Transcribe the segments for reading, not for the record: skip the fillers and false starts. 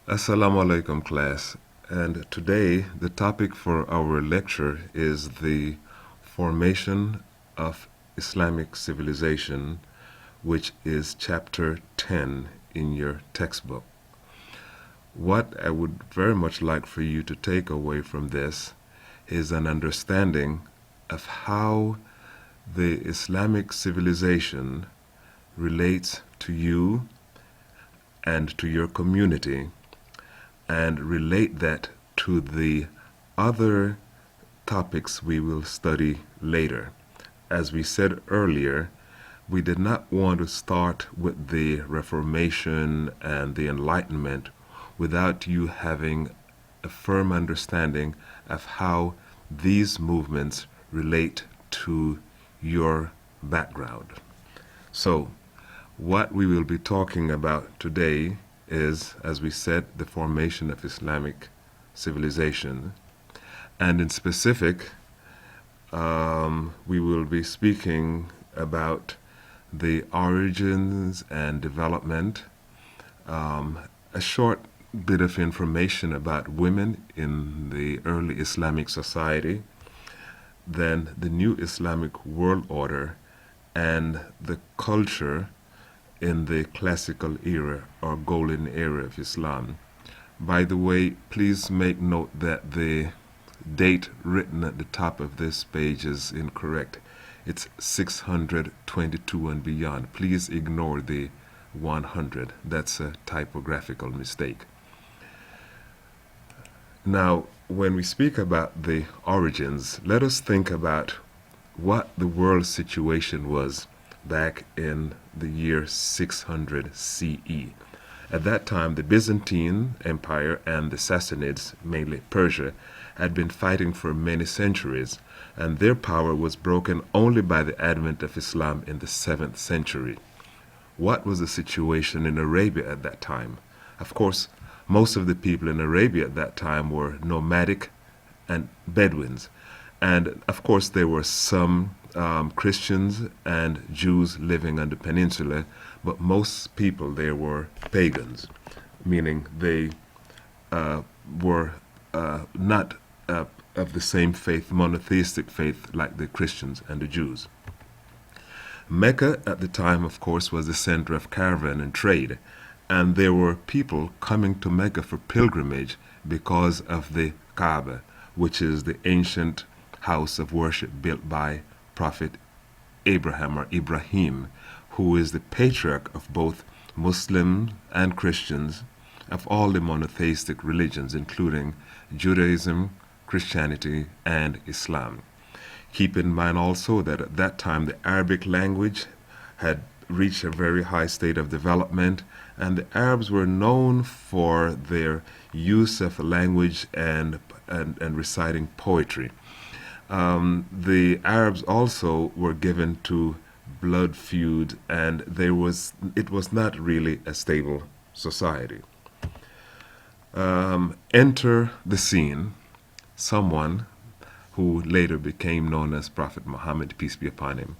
Assalamu alaikum, class. And today, the topic for our lecture is the formation of Islamic civilization, which is chapter 10 in your textbook. What I would very much like for you to take away from this is an understanding of how the Islamic civilization relates to you and to your community, and relate that to the other topics we will study later. As we said earlier, we did not want to start with the Reformation and the Enlightenment without you having a firm understanding of how these movements relate to your background. So, what we will be talking about today is, as we said, the formation of Islamic civilization. And in specific, we will be speaking about the origins and development, a short bit of information about women in the early Islamic society, then the new Islamic world order, and the culture in the classical era or golden era of Islam. By the way, please make note that the date written at the top of this page is incorrect. It's 622 and beyond. Please ignore the 100. That's a typographical mistake. Now, when we speak about the origins, let us think about what the world situation was back in the year 600 CE. At that time, the Byzantine Empire and the Sassanids, mainly Persia, had been fighting for many centuries, and their power was broken only by the advent of Islam in the 7th century. What was the situation in Arabia at that time? Of course, most of the people in Arabia at that time were nomadic and Bedouins. And of course, there were some Christians and Jews living on the peninsula, but most people there were pagans, meaning they were not of the same faith, monotheistic faith, like the Christians and the Jews. Mecca at the time, of course, was the center of caravan and trade, and there were people coming to Mecca for pilgrimage because of the Kaaba, which is the ancient house of worship built by Prophet Abraham or Ibrahim, who is the patriarch of both Muslims and Christians, of all the monotheistic religions, including Judaism, Christianity, and Islam. Keep in mind also that at that time the Arabic language had reached a very high state of development, and the Arabs were known for their use of language and reciting poetry. The Arabs also were given to blood feud, and it was not really a stable society. Enter the scene someone who later became known as Prophet Muhammad, peace be upon him.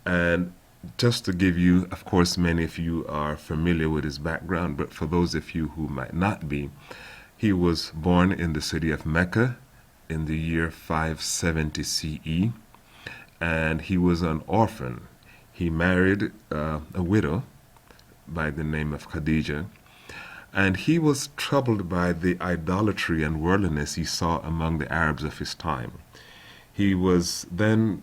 And just to give you, of course, many of you are familiar with his background, but for those of you who might not be, he was born in the city of Mecca in the year 570 CE, and he was an orphan. He married a widow by the name of Khadija, and he was troubled by the idolatry and worldliness he saw among the Arabs of his time. He was given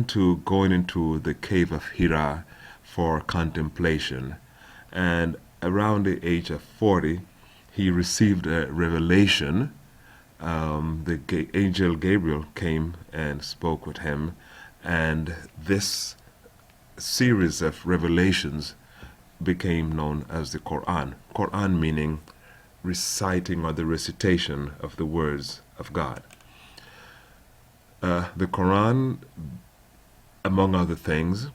to going into the cave of Hira for contemplation, and around the age of 40, he received a revelation. The angel Gabriel came and spoke with him, and this series of revelations became known as the Quran. Quran meaning reciting or the recitation of the words of God. The Quran, among other things,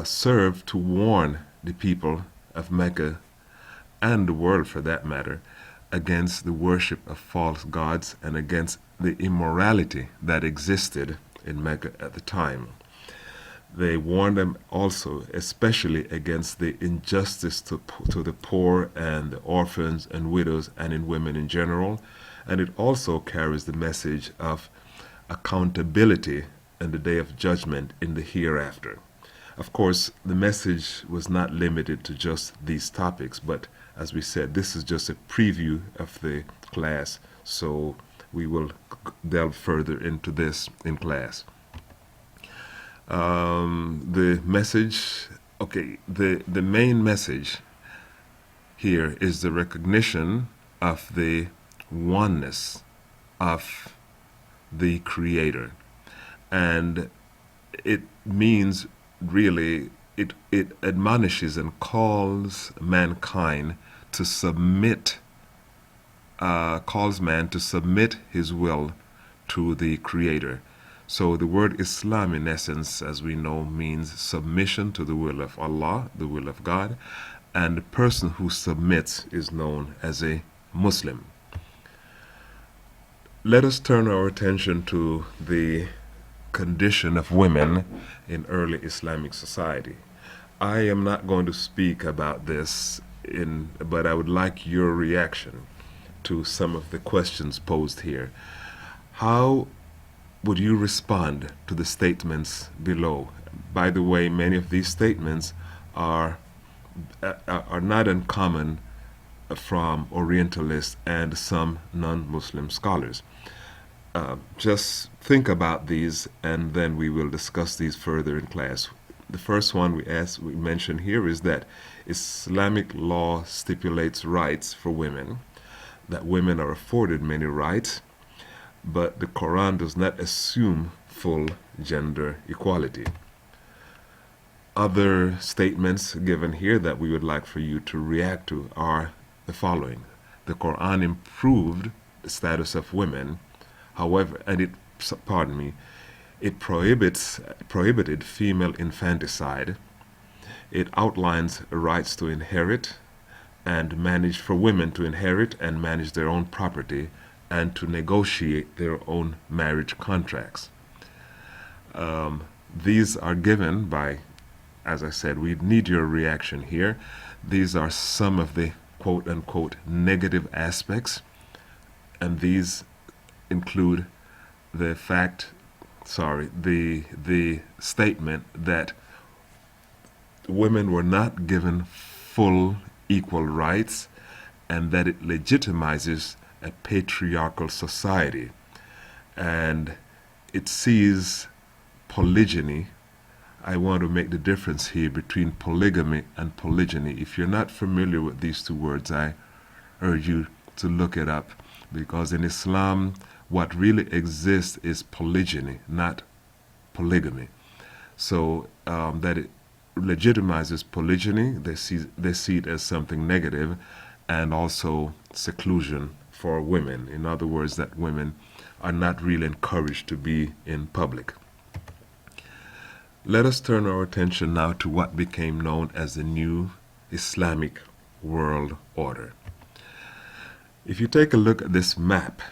served to warn the people of Mecca, and the world for that matter, against the worship of false gods and against the immorality that existed in Mecca at the time. They warned them also, especially against the injustice to the poor and the orphans and widows and in women in general. And it also carries the message of accountability and the day of judgment in the hereafter. Of course, the message was not limited to just these topics, but as we said, this is just a preview of the class, so we will delve further into this in class. The message, okay, the main message here is the recognition of the oneness of the Creator. And it means really, it admonishes and calls mankind to submit, calls man to submit his will to the Creator. So the word Islam, in essence, as we know, means submission to the will of Allah, the will of God, and the person who submits is known as a Muslim. Let us turn our attention to the condition of women in early Islamic society. I am not going to speak about this, but I would like your reaction to some of the questions posed here. How would you respond to the statements below? By the way, many of these statements are not uncommon from Orientalists and some non-Muslim scholars. Just think about these, and then we will discuss these further in class. The first one we mentioned here is that Islamic law stipulates rights for women, that women are afforded many rights, but the Quran does not assume full gender equality. Other statements given here that we would like for you to react to are the following. The Quran improved the status of women, however, and it prohibited female infanticide. It outlines rights to inherit and manage for women to inherit and manage their own property and to negotiate their own marriage contracts. These are given by, as I said, we need your reaction here. These are some of the quote-unquote negative aspects, and these include the statement that women were not given full equal rights and that it legitimizes a patriarchal society, and it sees polygyny. I want to make the difference here between polygamy and polygyny. If you're not familiar with these two words, I urge you to look it up, because in Islam, what really exists is polygyny, not polygamy. So that it legitimizes polygyny, they see it as something negative, and also seclusion for women. In other words, that women are not really encouraged to be in public. Let us turn our attention now to what became known as the new Islamic world order. If you take a look at this map,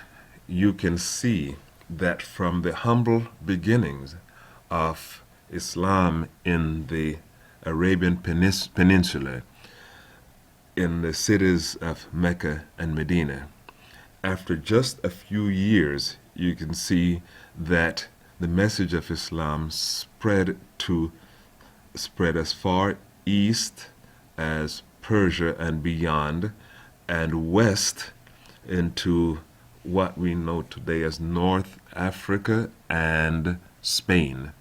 you can see that from the humble beginnings of Islam in the Arabian Peninsula, in the cities of Mecca and Medina, after just a few years, you can see that the message of Islam spread as far east as Persia and beyond, and west into what we know today as North Africa and Spain.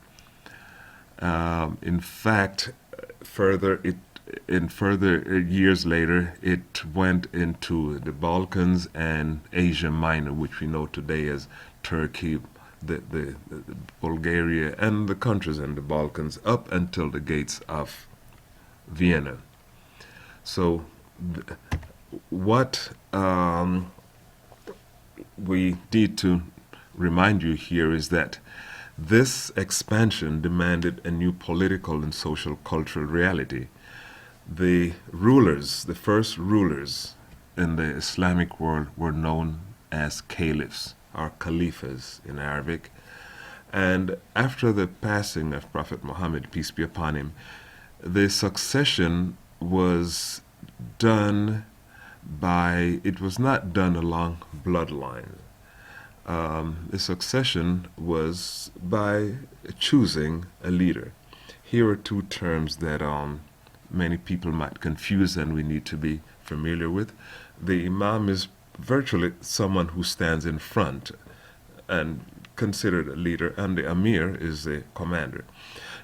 In fact, further years later, it went into the Balkans and Asia Minor, which we know today as Turkey, the Bulgaria, and the countries in the Balkans, up until the gates of Vienna. So, what we need to remind you here is that this expansion demanded a new political and social cultural reality. The first rulers in the Islamic world were known as caliphs, or caliphs in Arabic, And after the passing of Prophet Muhammad, peace be upon him, the succession was done it was not done along bloodlines. The succession was by choosing a leader. Here are two terms that many people might confuse and we need to be familiar with. The Imam is virtually someone who stands in front and considered a leader, and the Amir is the commander.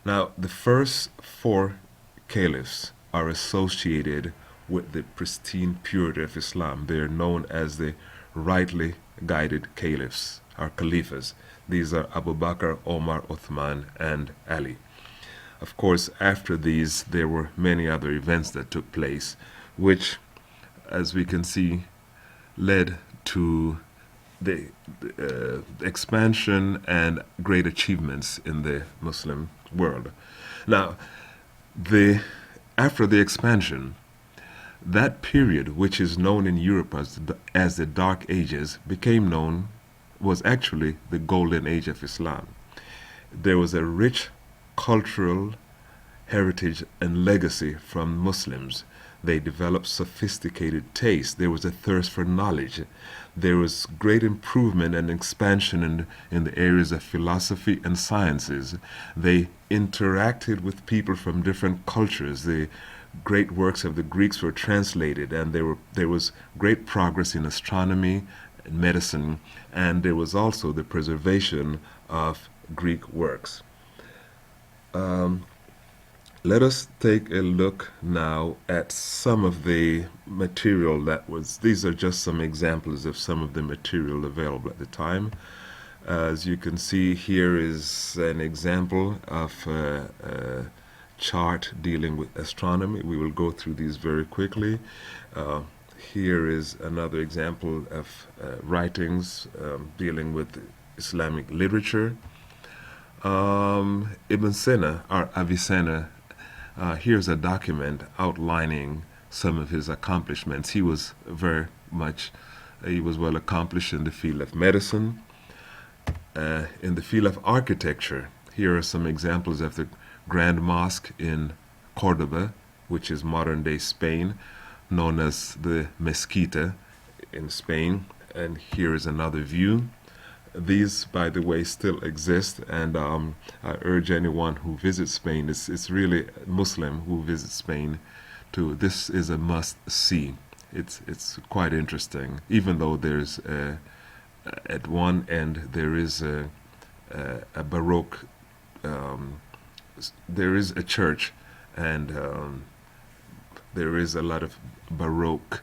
Now, the first four caliphs are associated with the pristine purity of Islam. They are known as the rightly guided caliphs or caliphs. These are Abu Bakr, Omar, Uthman, and Ali. Of course, after these, there were many other events that took place, which, as we can see, led to the expansion and great achievements in the Muslim world. Now, after the expansion, that period, which is known in Europe as the Dark Ages, was actually the Golden Age of Islam. There was a rich cultural heritage and legacy from Muslims. They developed sophisticated taste. There was a thirst for knowledge. There was great improvement and expansion in the areas of philosophy and sciences. They interacted with people from different cultures. The great works of the Greeks were translated, and there was great progress in astronomy and medicine, and there was also the preservation of Greek works. Let us take a look now at some of the material these are just some examples of some of the material available at the time. As you can see, here is an example of a chart dealing with astronomy. We will go through these very quickly. Here is another example of writings dealing with Islamic literature. Ibn Sina, or Avicenna, here's a document outlining some of his accomplishments. He was well accomplished in the field of medicine. In the field of architecture, here are some examples of the Grand Mosque in Cordoba, which is modern-day Spain, known as the Mezquita in Spain. And here is another view. These, by the way, still exist, and I urge anyone who visits Spain, it's really Muslim who visits Spain, this is a must-see. It's quite interesting, even though there's at one end there is a Baroque, there is a church, and there is a lot of Baroque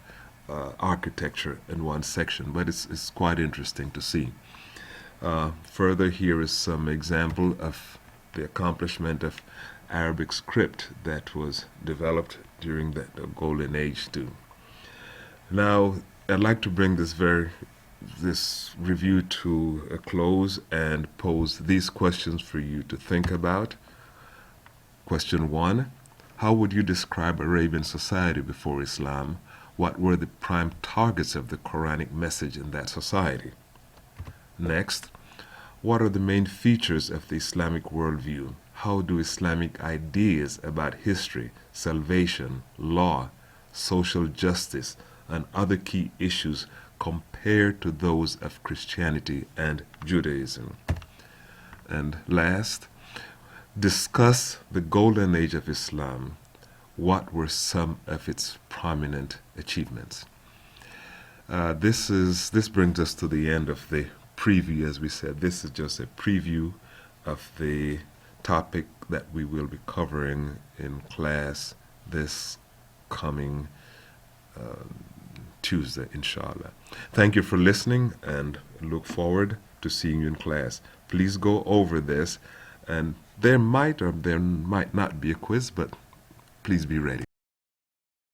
architecture in one section, but it's quite interesting to see. Further, here is some example of the accomplishment of Arabic script that was developed during the Golden Age too. Now, I'd like to bring this review to a close and pose these questions for you to think about. Question 1. How would you describe Arabian society before Islam? What were the prime targets of the Quranic message in that society? Next, what are the main features of the Islamic worldview? How do Islamic ideas about history, salvation, law, social justice, and other key issues compare to those of Christianity and Judaism? And last, discuss the Golden Age of Islam. What were some of its prominent achievements? This brings us to the end of the preview. As we said, this is just a preview of the topic that we will be covering in class this coming Tuesday, inshallah. Thank you for listening, and look forward to seeing you in class. Please go over this, and there might or there might not be a quiz, but please be ready.